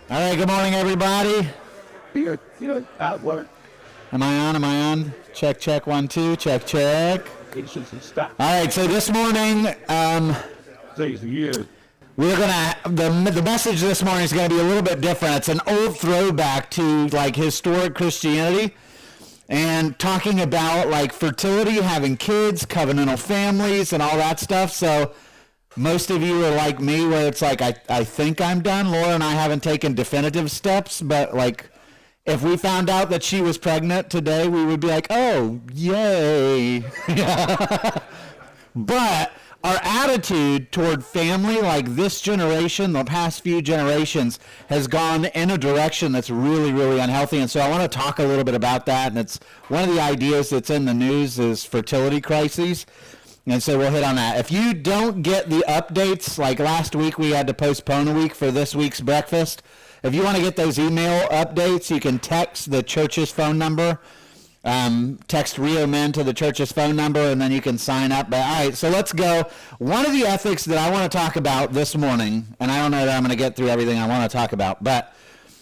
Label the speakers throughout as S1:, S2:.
S1: All right, good morning, everybody. Am I on? Am I on? Check, check, 1, 2, check, check. All right, so this morning, we're gonna the message this morning is gonna be a little bit different. It's an old throwback to like historic Christianity, and talking about like fertility, having kids, covenantal families, and all that stuff. So most of you are like me, where it's like I think I'm done. Laura and I haven't taken definitive steps, but like if we found out that she was pregnant today, we would be like, oh, yay. But our attitude toward family, like this generation, the past few generations, has gone in a direction that's really, really unhealthy. And so I want to talk a little bit about that. And it's one of the ideas that's in the news is fertility crises. And so we'll hit on that. If you don't get the updates, like last week we had to postpone a week for this week's breakfast. If you want to get those email updates, you can text the church's phone number. Text Rio Men to the church's phone number, and then you can sign up. But, all right, so let's go. One of the ethics that I want to talk about this morning, and I don't know that I'm going to get through everything I want to talk about, but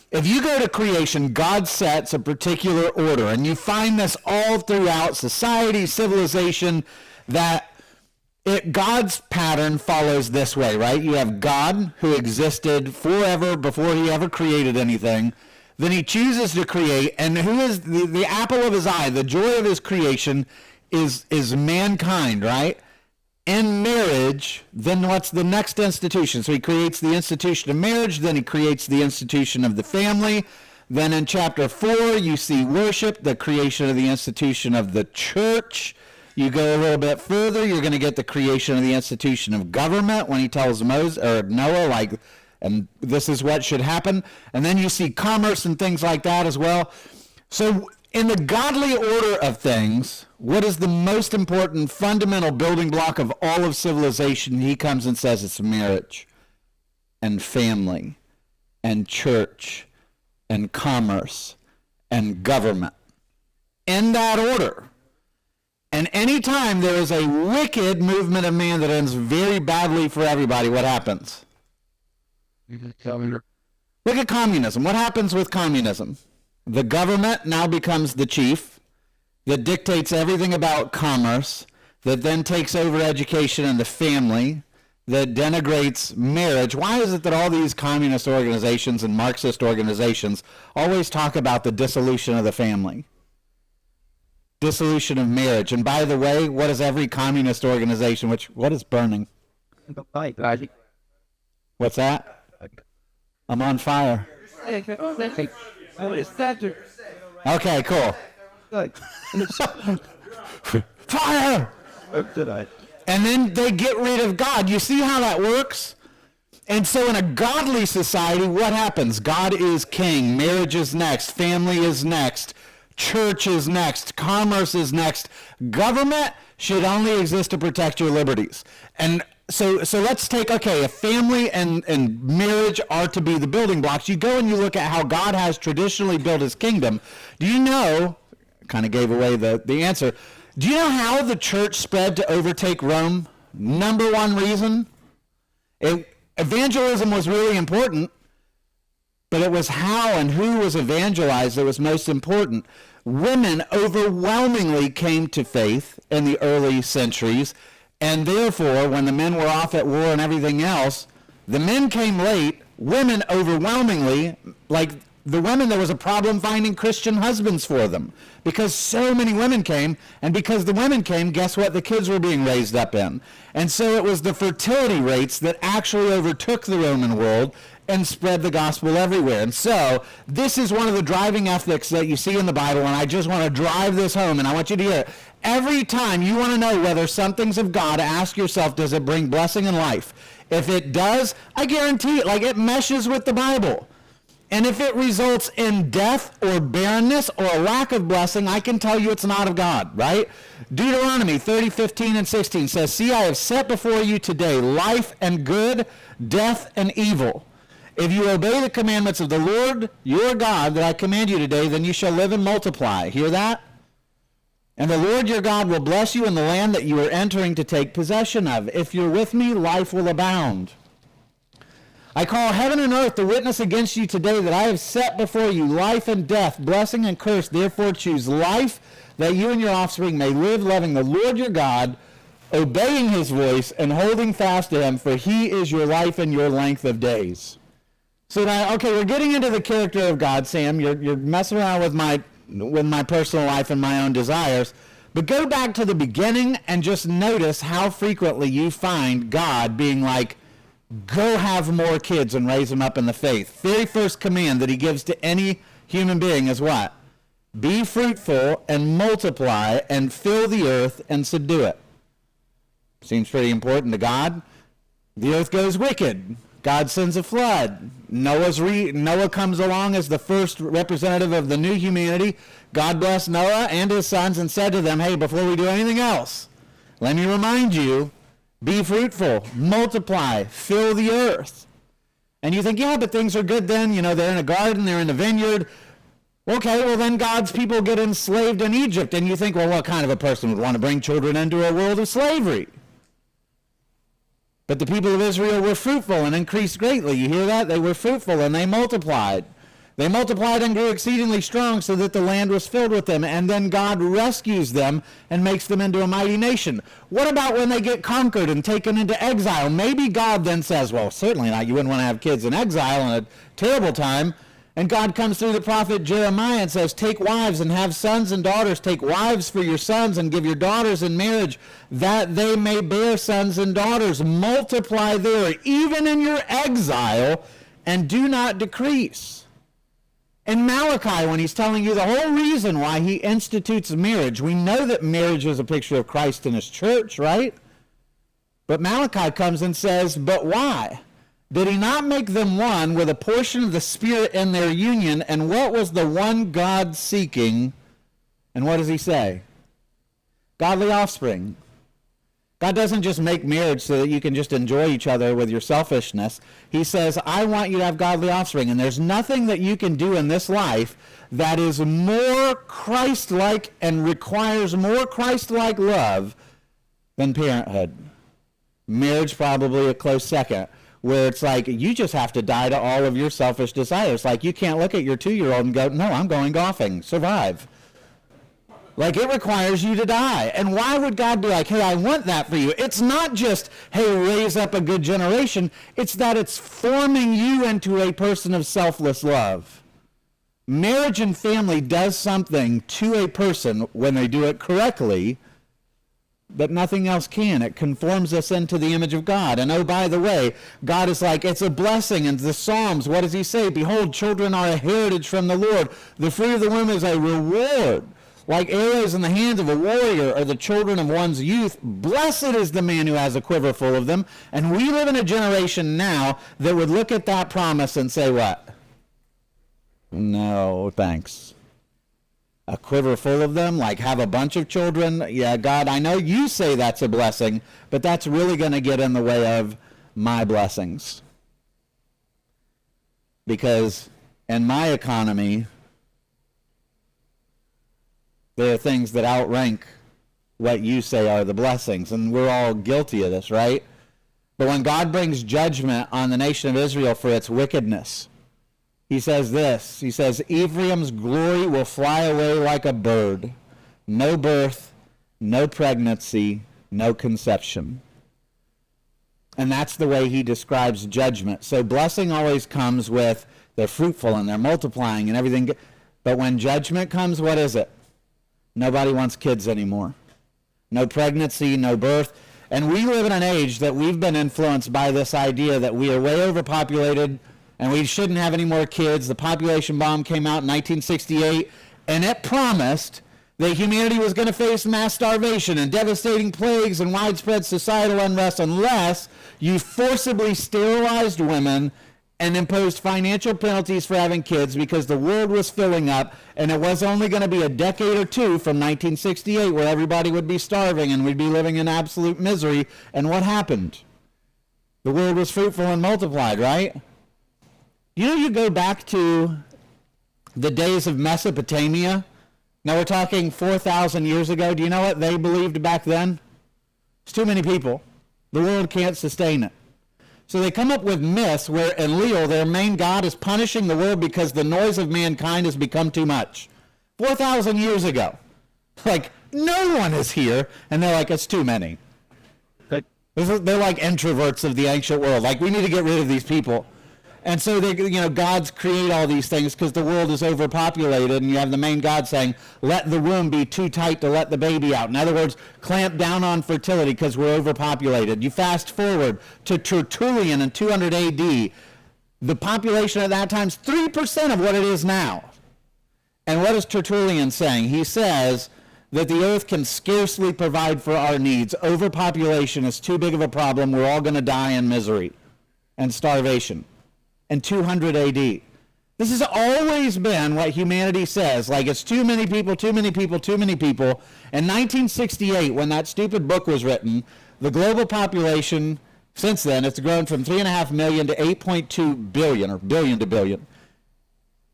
S1: if you go to creation, God sets a particular order, and you find this all throughout society, civilization, that God's pattern follows this way, right? You have God, who existed forever before he ever created anything. Then he chooses to create, and who is the apple of his eye, the joy of his creation is mankind, right? In marriage, then what's the next institution? So he creates the institution of marriage, then he creates the institution of the family. Then in chapter 4, you see worship, the creation of the institution of the church. You go a little bit further, you're going to get the creation of the institution of government when he tells Moses or Noah, like, and this is what should happen. And then you see commerce and things like that as well. So in the godly order of things, what is the most important fundamental building block of all of civilization? He comes and says it's marriage and family and church and commerce and government. In that order. And anytime there is a wicked movement of man that ends very badly for everybody, what happens? Look at communism. What happens with communism? The government now becomes the chief that dictates everything about commerce, that then takes over education and the family, that denigrates marriage. Why is it that all these communist organizations and Marxist organizations always talk about the dissolution of the family? Dissolution of marriage. And by the way, what is every communist organization, what is burning? What's that? I'm on fire. Okay, cool. Fire! And then they get rid of God. You see how that works? And so in a godly society, what happens? God is king. Marriage is next. Family is next. Church is next. Commerce is next. Government should only exist to protect your liberties. And so let's take, okay, if family and marriage are to be the building blocks, you go and you look at how God has traditionally built his kingdom. Do you know, kind of gave away the answer, do you know how the church spread to overtake Rome? Number one reason? Evangelism was really important. But it was how and who was evangelized that was most important. Women overwhelmingly came to faith in the early centuries, and therefore, when the men were off at war and everything else, the men came late. Women overwhelmingly, like the women, there was a problem finding Christian husbands for them because so many women came, and because the women came, guess what? The kids were being raised up in. And so it was the fertility rates that actually overtook the Roman world and spread the gospel everywhere. And so this is one of the driving ethics that you see in the Bible, and I just want to drive this home, and I want you to hear it. Every time you want to know whether something's of God, ask yourself, does it bring blessing in life? If it does, I guarantee it, like it meshes with the Bible. And if it results in death or barrenness or a lack of blessing, I can tell you it's not of God, right? Deuteronomy 30:15 and 16 says, see, I have set before you today life and good, death and evil. If you obey the commandments of the Lord your God that I command you today, then you shall live and multiply. Hear that? And the Lord your God will bless you in the land that you are entering to take possession of. If you're with me, life will abound. I call heaven and earth to witness against you today that I have set before you life and death, blessing and curse. Therefore choose life, that you and your offspring may live, loving the Lord your God, obeying his voice, and holding fast to him, for he is your life and your length of days. So now, okay, we're getting into the character of God, Sam. You're messing around with my personal life and my own desires. But go back to the beginning and just notice how frequently you find God being like, go have more kids and raise them up in the faith. Very first command that he gives to any human being is what? Be fruitful and multiply and fill the earth and subdue it. Seems pretty important to God. The earth goes wicked. God sends a flood. Noah comes along as the first representative of the new humanity. God blessed Noah and his sons and said to them, hey, before we do anything else, let me remind you, be fruitful, multiply, fill the earth. And you think, yeah, but things are good then. You know, they're in a garden, they're in a vineyard. Okay, well then God's people get enslaved in Egypt. And you think, well, what kind of a person would want to bring children into a world of slavery? But the people of Israel were fruitful and increased greatly. You hear that? They were fruitful and they multiplied. They multiplied and grew exceedingly strong so that the land was filled with them. And then God rescues them and makes them into a mighty nation. What about when they get conquered and taken into exile? Maybe God then says, well, certainly not. You wouldn't want to have kids in exile in a terrible time. And God comes through the prophet Jeremiah and says, take wives and have sons and daughters. Take wives for your sons and give your daughters in marriage, that they may bear sons and daughters. Multiply there, even in your exile, and do not decrease. In Malachi, when he's telling you the whole reason why he institutes marriage, we know that marriage is a picture of Christ and his church, right? But Malachi comes and says, but why? Did he not make them one with a portion of the Spirit in their union? And what was the one God seeking? And what does he say? Godly offspring. God doesn't just make marriage so that you can just enjoy each other with your selfishness. He says, I want you to have godly offspring. And there's nothing that you can do in this life that is more Christ-like and requires more Christ-like love than parenthood. Marriage probably a close second, where it's like you just have to die to all of your selfish desires. Like you can't look at your 2-year-old and go, no, I'm going golfing, survive. Like it requires you to die. And why would God be like, hey, I want that for you? It's not just, hey, raise up a good generation. It's that it's forming you into a person of selfless love. Marriage and family does something to a person when they do it correctly that nothing else can. It conforms us into the image of God. And oh, by the way, God is like, it's a blessing. In the Psalms, what does he say? Behold, children are a heritage from the Lord. The fruit of the womb is a reward. Like arrows in the hands of a warrior are the children of one's youth. Blessed is the man who has a quiver full of them. And we live in a generation now that would look at that promise and say what? No, thanks. A quiver full of them, like have a bunch of children. Yeah, God, I know you say that's a blessing, but that's really going to get in the way of my blessings. Because in my economy, there are things that outrank what you say are the blessings, and we're all guilty of this, right? But when God brings judgment on the nation of Israel for its wickedness, he says this, he says, Ephraim's glory will fly away like a bird. No birth, no pregnancy, no conception. And that's the way he describes judgment. So blessing always comes with they're fruitful and they're multiplying and everything. But when judgment comes, what is it? Nobody wants kids anymore. No pregnancy, no birth. And we live in an age that we've been influenced by this idea that we are way overpopulated and we shouldn't have any more kids. The population bomb came out in 1968, and it promised that humanity was going to face mass starvation and devastating plagues and widespread societal unrest unless you forcibly sterilized women and imposed financial penalties for having kids, because the world was filling up, and it was only going to be a decade or two from 1968 where everybody would be starving and we'd be living in absolute misery. And what happened? The world was fruitful and multiplied, right? You know, you go back to the days of Mesopotamia. Now we're talking 4,000 years ago. Do you know what they believed back then? It's too many people. The world can't sustain it. So they come up with myths where Enlil, their main god, is punishing the world because the noise of mankind has become too much. 4,000 years ago. Like, no one is here. And they're like, it's too many. They're like introverts of the ancient world. Like, we need to get rid of these people. And so gods create all these things because the world is overpopulated, and you have the main god saying, let the womb be too tight to let the baby out. In other words, clamp down on fertility because we're overpopulated. You fast forward to Tertullian in 200 AD. The population at that time is 3% of what it is now. And what is Tertullian saying? He says that the earth can scarcely provide for our needs. Overpopulation is too big of a problem. We're all going to die in misery and starvation. In 200 AD. This has always been what humanity says, like it's too many people, too many people, too many people. In 1968, when that stupid book was written, the global population, since then, it's grown from 3.5 million to 8.2 billion, or billion to billion.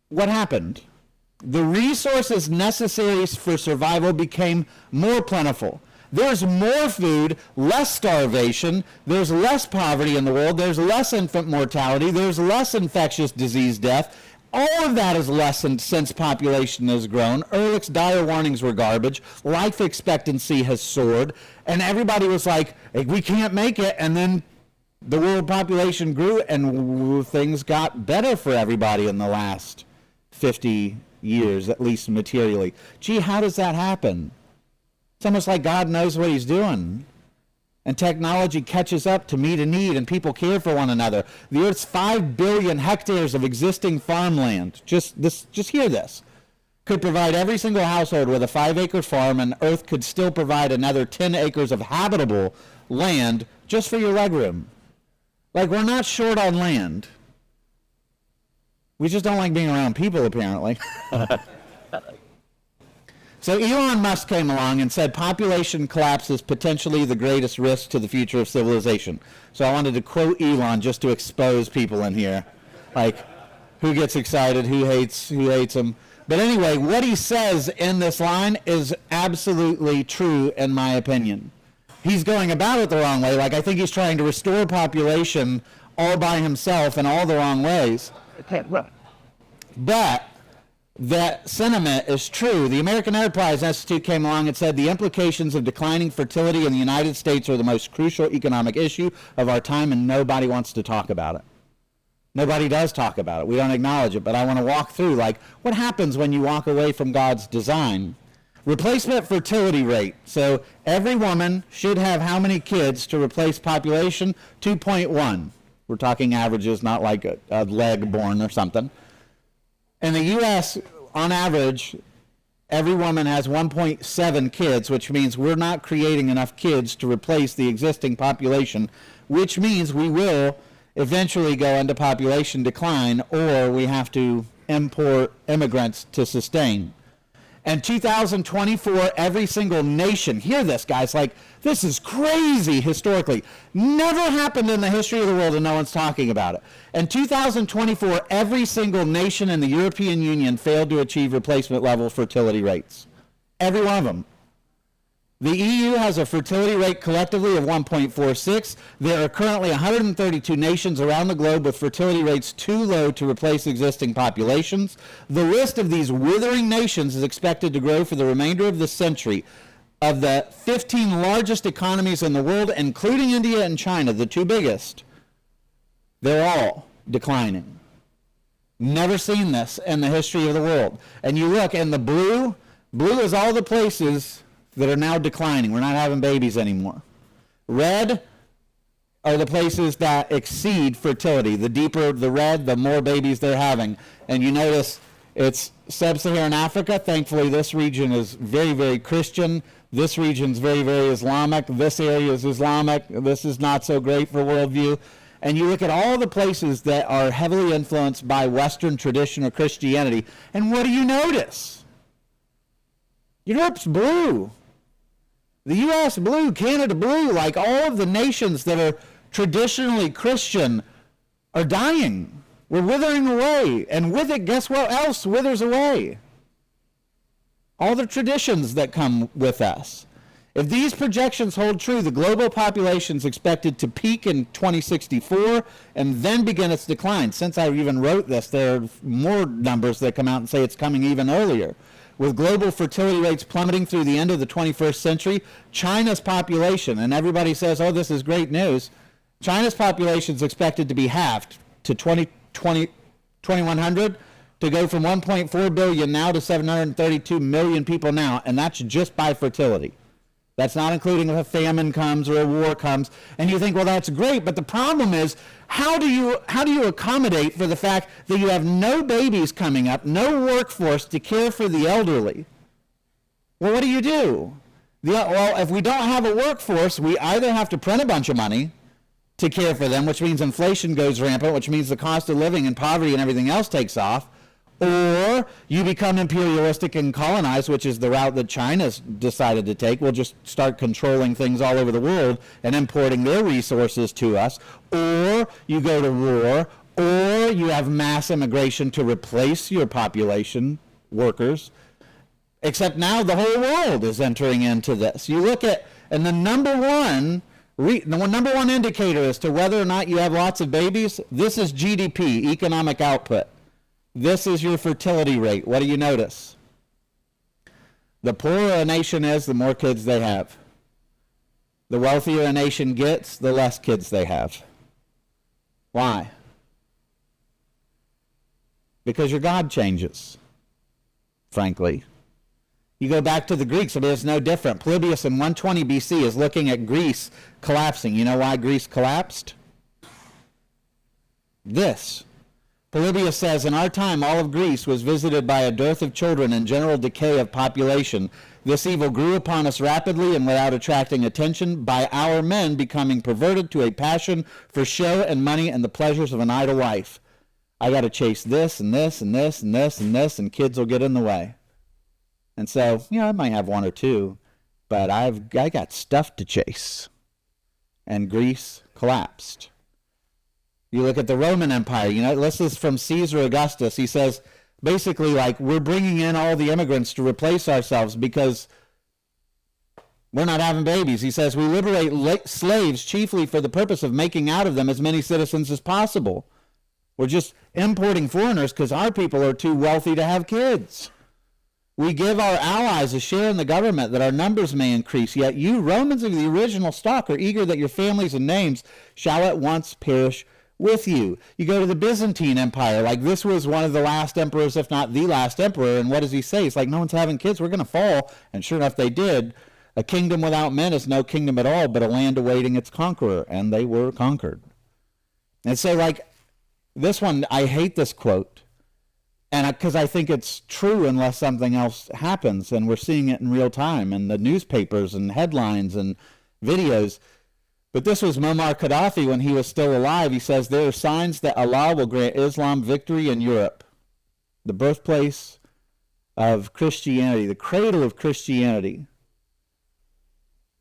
S1: What happened? The resources necessary for survival became more plentiful. There's more food, less starvation, there's less poverty in the world, there's less infant mortality, there's less infectious disease death. All of that is lessened since population has grown. Ehrlich's dire warnings were garbage. Life expectancy has soared. And everybody was like, hey, we can't make it. And then the world population grew and things got better for everybody in the last 50 years, at least materially. Gee, how does that happen? It's almost like God knows what he's doing. And technology catches up to meet a need, and people care for one another. The Earth's 5 billion hectares of existing farmland, just hear this, could provide every single household with a 5-acre farm, and Earth could still provide another 10 acres of habitable land just for your legroom. Like, we're not short on land. We just don't like being around people, apparently. So Elon Musk came along and said population collapse is potentially the greatest risk to the future of civilization. So I wanted to quote Elon just to expose people in here. Like, who gets excited, who hates him. But anyway, what he says in this line is absolutely true in my opinion. He's going about it the wrong way. Like, I think he's trying to restore population all by himself in all the wrong ways. But that sentiment is true. The American Enterprise Institute came along and said the implications of declining fertility in the United States are the most crucial economic issue of our time, and nobody wants to talk about it. Nobody does talk about it. We don't acknowledge it, but I want to walk through, like, what happens when you walk away from God's design? Replacement fertility rate. So every woman should have how many kids to replace population? 2.1. We're talking averages, not like a leg born or something. In the U.S., on average, every woman has 1.7 kids, which means we're not creating enough kids to replace the existing population, which means we will eventually go into population decline, or we have to import immigrants to sustain. In 2024, every single nation, hear this, guys, like, this is crazy historically. Never happened in the history of the world, and no one's talking about it. In 2024, every single nation in the European Union failed to achieve replacement level fertility rates. Every one of them. The EU has a fertility rate collectively of 1.46. There are currently 132 nations around the globe with fertility rates too low to replace existing populations. The list of these withering nations is expected to grow for the remainder of the century. Of the 15 largest economies in the world, including India and China, the two biggest, they're all declining. Never seen this in the history of the world. And you look, and the blue is all the places that are now declining. We're not having babies anymore. Red are the places that exceed fertility. The deeper the red, the more babies they're having. And you notice it's sub-Saharan Africa. Thankfully, this region is very, very Christian. This region's very, very Islamic. This area is Islamic. This is not so great for worldview. And you look at all the places that are heavily influenced by Western tradition or Christianity, and what do you notice? Europe's blue. The U.S. blue, Canada blue, like all of the nations that are traditionally Christian are dying. We're withering away. And with it, guess what else withers away? All the traditions that come with us. If these projections hold true, the global population is expected to peak in 2064 and then begin its decline. Since I even wrote this, there are more numbers that come out and say it's coming even earlier. With global fertility rates plummeting through the end of the 21st century, China's population, and everybody says, oh, this is great news, China's population is expected to be halved to 2100, to go from 1.4 billion now to 732 million people now, and that's just by fertility. That's not including if a famine comes or a war comes. And you think, well, that's great, but the problem is, how do you accommodate for the fact that you have no babies coming up, no workforce to care for the elderly? Well, what do? Well, if we don't have a workforce, we either have to print a bunch of money to care for them, which means inflation goes rampant, which means the cost of living and poverty and everything else takes off, or you become imperialistic and colonized, which is the route that China's decided to take. We'll just start controlling things all over the world and importing their resources to us. Or you go to war, or you have mass immigration to replace your population, workers. Except now the whole world is entering into this. You look at, and the number one indicator as to whether or not you have lots of babies, this is GDP, economic output. This is your fertility rate. What do you notice? The poorer a nation is, the more kids they have. The wealthier a nation gets, the less kids they have. Why? Because your God changes, frankly. You go back to the Greeks, I mean, it's no different. Polybius in 120 BC is looking at Greece collapsing. You know why Greece collapsed? This. Polybius says, in our time, all of Greece was visited by a dearth of children and general decay of population. This evil grew upon us rapidly and without attracting attention, by our men becoming perverted to a passion for show and money and the pleasures of an idle life. I got to chase this and this and this and this and this, and kids will get in the way. And so, I might have one or two, but I got stuff to chase. And Greece collapsed. You look at the Roman Empire, this is from Caesar Augustus. He says, basically, we're bringing in all the immigrants to replace ourselves because we're not having babies. He says, we liberate slaves chiefly for the purpose of making out of them as many citizens as possible. We're just importing foreigners because our people are too wealthy to have kids. We give our allies a share in the government that our numbers may increase, yet you, Romans of the original stock, are eager that your families and names shall at once perish with you. You go to the Byzantine Empire, this was one of the last emperors, if not the last emperor, and what does he say? It's no one's having kids, we're going to fall. And sure enough, they did. A kingdom without men is no kingdom at all, but a land awaiting its conqueror, and they were conquered. And so, this one, I hate this quote, and because I think it's true unless something else happens, and we're seeing it in real time in the newspapers and headlines and videos. But this was Muammar Gaddafi when he was still alive. He says, there are signs that Allah will grant Islam victory in Europe, the birthplace of Christianity, the cradle of Christianity.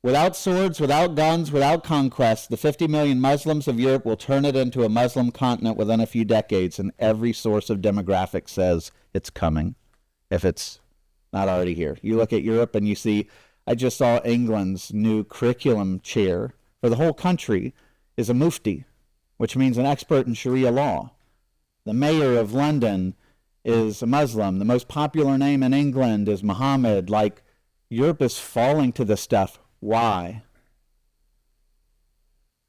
S1: Without swords, without guns, without conquest, the 50 million Muslims of Europe will turn it into a Muslim continent within a few decades, and every source of demographics says it's coming, if it's not already here. You look at Europe and you see, I just saw England's new curriculum chair for the whole country is a mufti, which means an expert in Sharia law. The mayor of London is a Muslim. The most popular name in England is Muhammad. Europe is falling to this stuff. Why?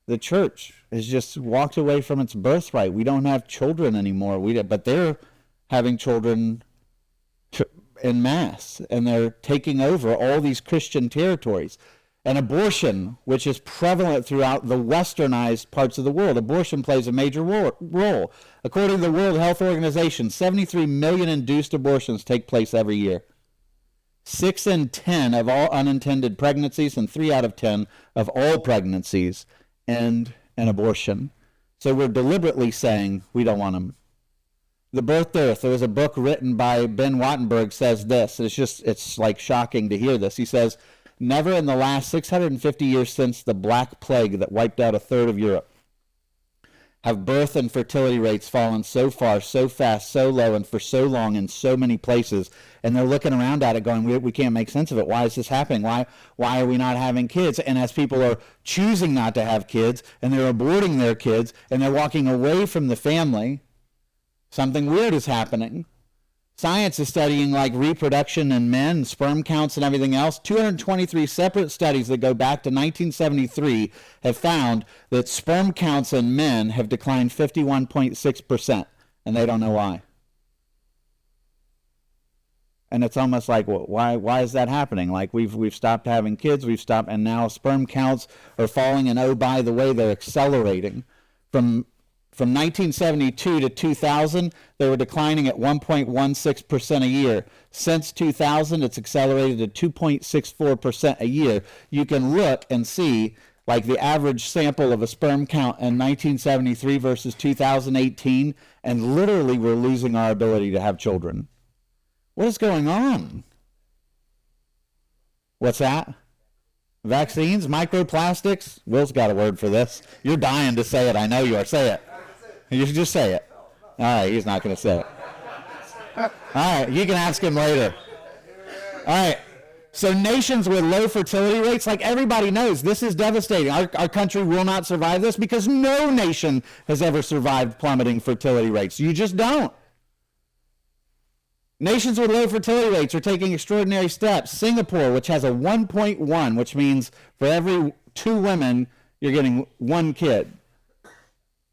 S1: The church has just walked away from its birthright. We don't have children anymore. But they're having children en masse, and they're taking over all these Christian territories. And abortion, which is prevalent throughout the westernized parts of the world, abortion plays a major role. According to the World Health Organization, 73 million induced abortions take place every year. 6 in 10 of all unintended pregnancies and 3 out of 10 of all pregnancies end in abortion. So we're deliberately saying we don't want them. The Birth Dearth, there was a book written by Ben Wattenberg, says this. It's shocking to hear this. He says, never in the last 650 years since the Black Plague that wiped out a third of Europe have birth and fertility rates fallen so far, so fast, so low, and for so long in so many places? And they're looking around at it going, we can't make sense of it. Why is this happening? Why are we not having kids? And as people are choosing not to have kids, and they're aborting their kids, and they're walking away from the family, something weird is happening. Science is studying like reproduction in men, sperm counts and everything else. 223 separate studies that go back to 1973 have found that sperm counts in men have declined 51.6%, and they don't know why. And it's almost like, well, why is that happening? Like we've stopped having kids, and now sperm counts are falling, and oh, by the way, they're accelerating. From 1972 to 2000, they were declining at 1.16% a year. Since 2000, it's accelerated to 2.64% a year. You can look and see, like, the average sample of a sperm count in 1973 versus 2018, and literally we're losing our ability to have children. What is going on? What's that? Vaccines? Microplastics? Will's got a word for this. You're dying to say it. I know you are. Say it. You should just say it. All right, he's not going to say it. All right, you can ask him later. All right, so nations with low fertility rates, like everybody knows, this is devastating. Our country will not survive this because no nation has ever survived plummeting fertility rates. You just don't. Nations with low fertility rates are taking extraordinary steps. Singapore, which has a 1.1, which means for every 2 women, you're getting 1 kid,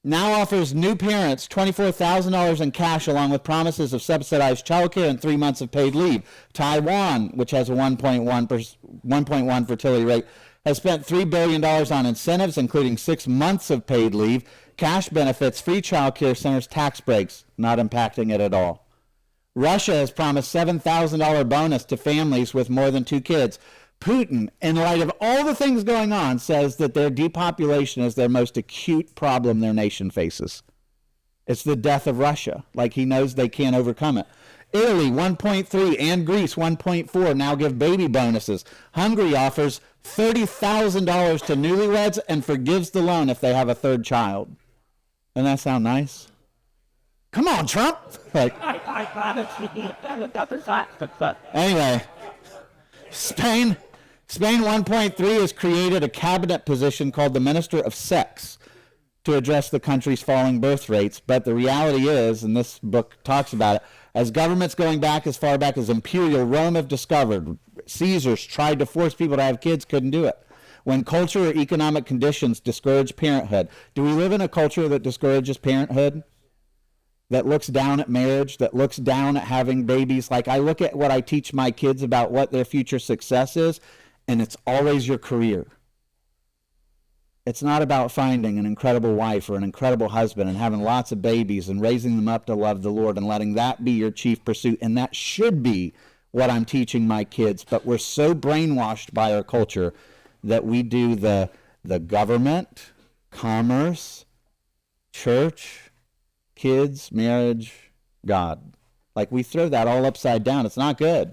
S1: now offers new parents $24,000 in cash along with promises of subsidized childcare and 3 months of paid leave. Taiwan, which has a 1.1 fertility rate, has spent $3 billion on incentives, including 6 months of paid leave, cash benefits, free childcare centers, tax breaks, not impacting it at all. Russia has promised $7,000 bonus to families with more than 2 kids. Putin, in light of all the things going on, says that their depopulation is their most acute problem their nation faces. It's the death of Russia. Like he knows they can't overcome it. Italy, 1.3, and Greece, 1.4, now give baby bonuses. Hungary offers $30,000 to newlyweds and forgives the loan if they have a 3rd child. Doesn't that sound nice? Come on, Trump! Like, anyway, Spain 1.3 has created a cabinet position called the Minister of Sex to address the country's falling birth rates. But the reality is, and this book talks about it, as governments going back as far back as Imperial Rome have discovered, Caesars tried to force people to have kids, couldn't do it. When culture or economic conditions discourage parenthood. Do we live in a culture that discourages parenthood? That looks down at marriage, that looks down at having babies? Like, I look at what I teach my kids about what their future success is, and it's always your career. It's not about finding an incredible wife or an incredible husband and having lots of babies and raising them up to love the Lord and letting that be your chief pursuit. And that should be what I'm teaching my kids. But we're so brainwashed by our culture that we do the government, commerce, church, kids, marriage, God. Like, we throw that all upside down. It's not good.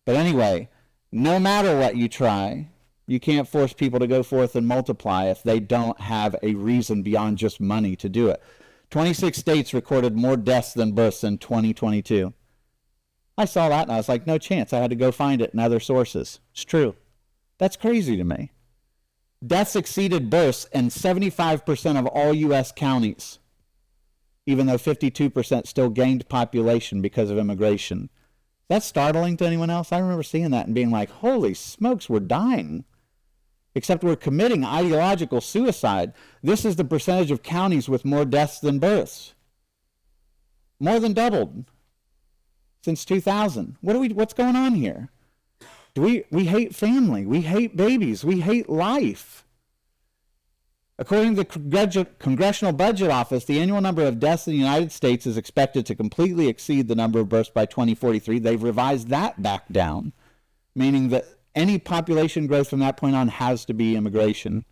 S1: But anyway, no matter what you try, you can't force people to go forth and multiply if they don't have a reason beyond just money to do it. 26 states recorded more deaths than births in 2022. I saw that and I was like, no chance. I had to go find it in other sources. It's true. That's crazy to me. Deaths exceeded births in 75% of all U.S. counties, even though 52% still gained population because of immigration. That's startling to anyone else? I remember seeing that and being like, holy smokes, we're dying. Except we're committing ideological suicide. This is the percentage of counties with more deaths than births. More than doubled since 2000. What's going on here? We hate family. We hate babies. We hate life. According to the Congressional Budget Office, the annual number of deaths in the United States is expected to completely exceed the number of births by 2043. They've revised that back down, meaning that any population growth from that point on has to be immigration.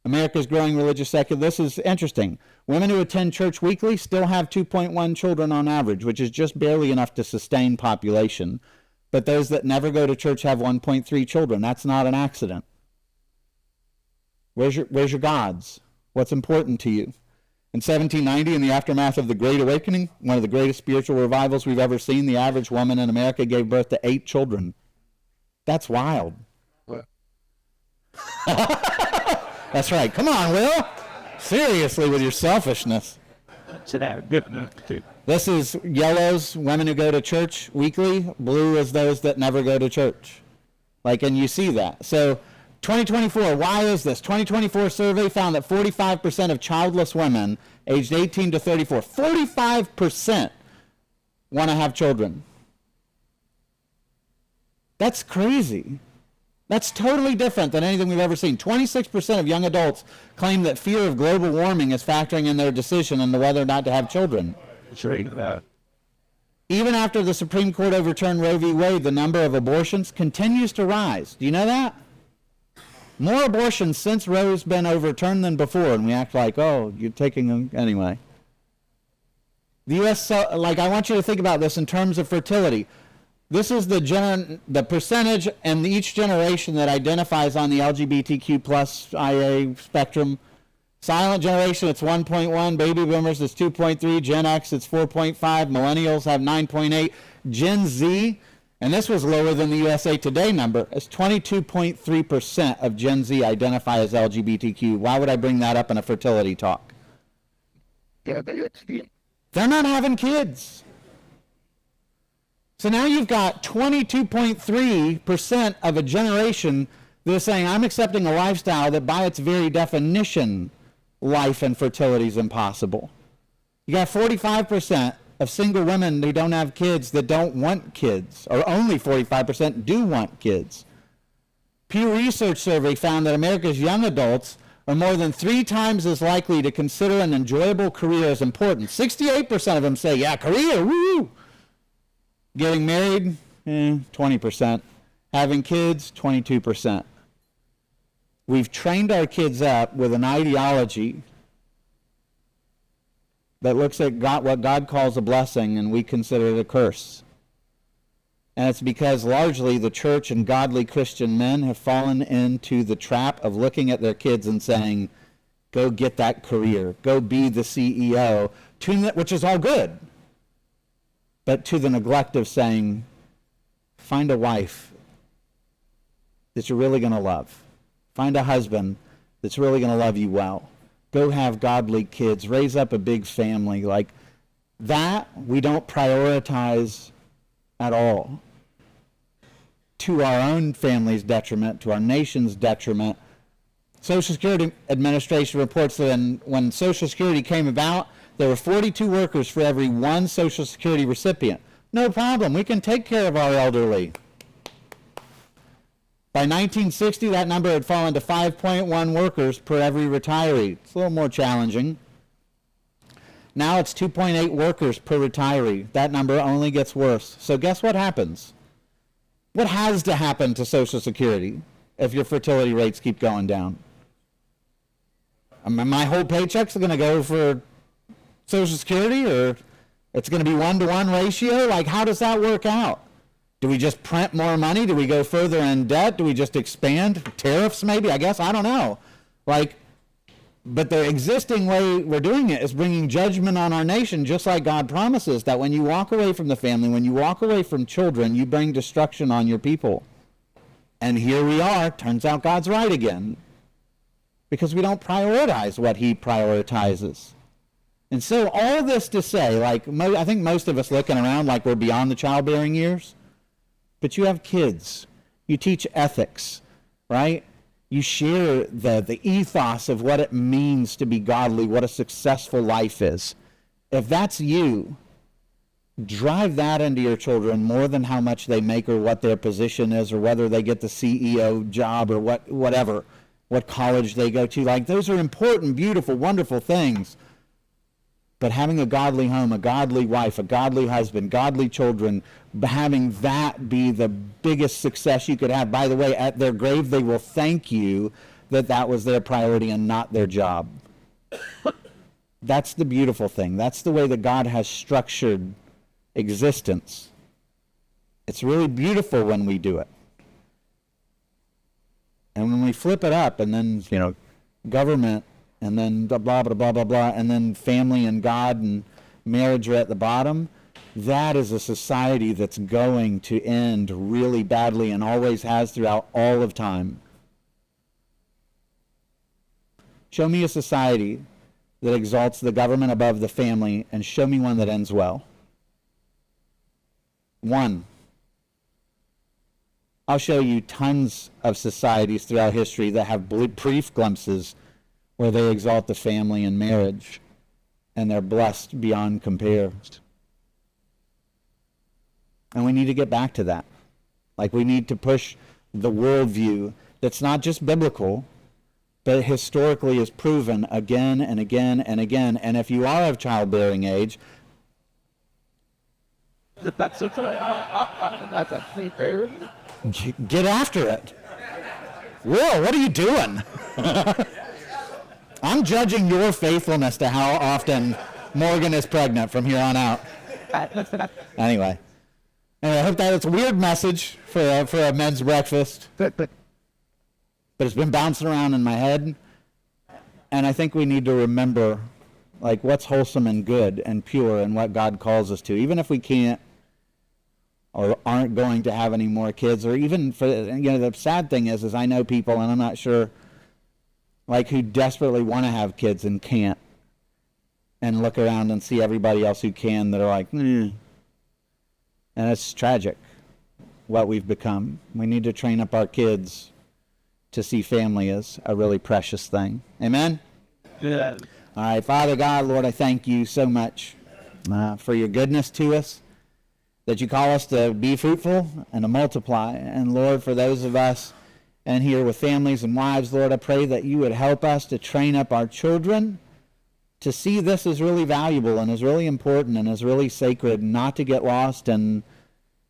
S1: America's growing religious secular. This is interesting. Women who attend church weekly still have 2.1 children on average, which is just barely enough to sustain population. But those that never go to church have 1.3 children. That's not an accident. Where's your gods? What's important to you? In 1790, in the aftermath of the Great Awakening, one of the greatest spiritual revivals we've ever seen, the average woman in America gave birth to 8 children. That's wild. That's right. Come on, Will. Seriously with your selfishness. This is yellows, women who go to church weekly. Blue is those that never go to church. And you see that. So 2024, why is this? 2024 survey found that 45% of childless women aged 18 to 34, 45% want to have children. That's crazy. That's totally different than anything we've ever seen. 26% of young adults claim that fear of global warming is factoring in their decision on whether or not to have children. Even after the Supreme Court overturned Roe v. Wade, the number of abortions continues to rise. Do you know that? More abortions since Roe's been overturned than before, and we act like, oh, you're taking them anyway. The U.S., I want you to think about this in terms of fertility. This is the percentage in each generation that identifies on the LGBTQ plus IA spectrum. Silent generation, it's 1.1. Baby boomers, it's 2.3. Gen X, it's 4.5. Millennials have 9.8. Gen Z, and this was lower than the USA Today number, is 22.3% of Gen Z identify as LGBTQ. Why would I bring that up in a fertility talk? They're not having kids. So now you've got 22.3% of a generation that is saying, I'm accepting a lifestyle that by its very definition, life and fertility is impossible. You got 45% of single women who don't have kids that don't want kids, or only 45% do want kids. Pew Research survey found that America's young adults are more than 3 times as likely to consider an enjoyable career as important. 68% of them say, yeah, career, woo! Getting married, 20%. Having kids, 22%. We've trained our kids up with an ideology that looks at God, what God calls a blessing, and we consider it a curse. And it's because largely the church and godly Christian men have fallen into the trap of looking at their kids and saying, go get that career, go be the CEO, which is all good. But to the neglect of saying, find a wife that you're really going to love. Find a husband that's really going to love you well. Go have godly kids. Raise up a big family. Like that, we don't prioritize at all. To our own family's detriment, to our nation's detriment. Social Security Administration reports that when Social Security came about, there were 42 workers for every 1 Social Security recipient. No problem. We can take care of our elderly. By 1960, that number had fallen to 5.1 workers per every retiree. It's a little more challenging. Now it's 2.8 workers per retiree. That number only gets worse. So guess what happens? What has to happen to Social Security if your fertility rates keep going down? My whole paycheck's going to go for Social Security, or it's going to be 1-to-1 ratio? Like, how does that work out? Do we just print more money? Do we go further in debt? Do we just expand tariffs maybe? I guess, I don't know. But the existing way we're doing it is bringing judgment on our nation, just like God promises that when you walk away from the family, when you walk away from children, you bring destruction on your people. And here we are. Turns out God's right again. Because we don't prioritize what he prioritizes. And so all this to say, I think most of us looking around like we're beyond the childbearing years. But you have kids. You teach ethics, right? You share the ethos of what it means to be godly, what a successful life is. If that's you, drive that into your children more than how much they make or what their position is or whether they get the CEO job or whatever, what college they go to. Those are important, beautiful, wonderful things. But having a godly home, a godly wife, a godly husband, godly children, having that be the biggest success you could have. By the way, at their grave, they will thank you that was their priority and not their job. That's the beautiful thing. That's the way that God has structured existence. It's really beautiful when we do it. And when we flip it up and then, government and then blah, blah, blah, blah, blah, and then family and God and marriage are at the bottom, that is a society that's going to end really badly and always has throughout all of time. Show me a society that exalts the government above the family, and show me one that ends well. One. I'll show you tons of societies throughout history that have brief glimpses where they exalt the family and marriage, and they're blessed beyond compare. And we need to get back to that. Like, we need to push the worldview that's not just biblical, but historically is proven again and again and again. And if you are of childbearing age, get after it. Will, what are you doing? I'm judging your faithfulness to how often Morgan is pregnant from here on out. Anyway, I hope that it's a weird message for a men's breakfast. But it's been bouncing around in my head, and I think we need to remember, like, what's wholesome and good and pure and what God calls us to, even if we can't or aren't going to have any more kids, or even for, the sad thing is I know people, and I'm not sure, like, who desperately want to have kids and can't, and look around and see everybody else who can that are like, and it's tragic what we've become. We need to train up our kids to see family as a really precious thing. Amen? Yeah. All right, Father God, Lord, I thank you so much for your goodness to us, that you call us to be fruitful and to multiply. And Lord, for those of us in here with families and wives, Lord, I pray that you would help us to train up our children to see this as really valuable and as really important and as really sacred, not to get lost and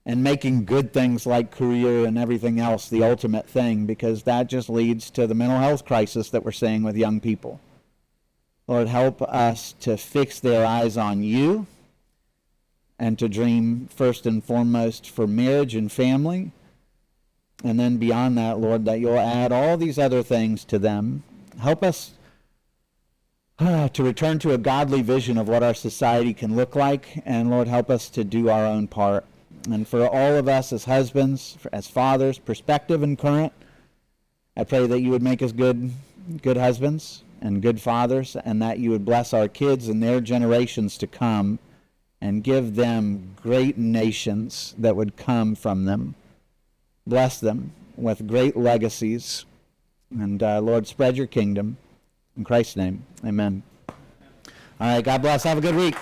S1: making good things like career and everything else the ultimate thing, because that just leads to the mental health crisis that we're seeing with young people. Lord, help us to fix their eyes on you and to dream first and foremost for marriage and family. And then beyond that, Lord, that you'll add all these other things to them. Help us to return to a godly vision of what our society can look like. And Lord, help us to do our own part. And for all of us as husbands, as fathers, prospective and current, I pray that you would make us good husbands and good fathers, and that you would bless our kids and their generations to come and give them great nations that would come from them. Bless them with great legacies. And Lord, spread your kingdom. In Christ's name, amen. All right, God bless. Have a good week.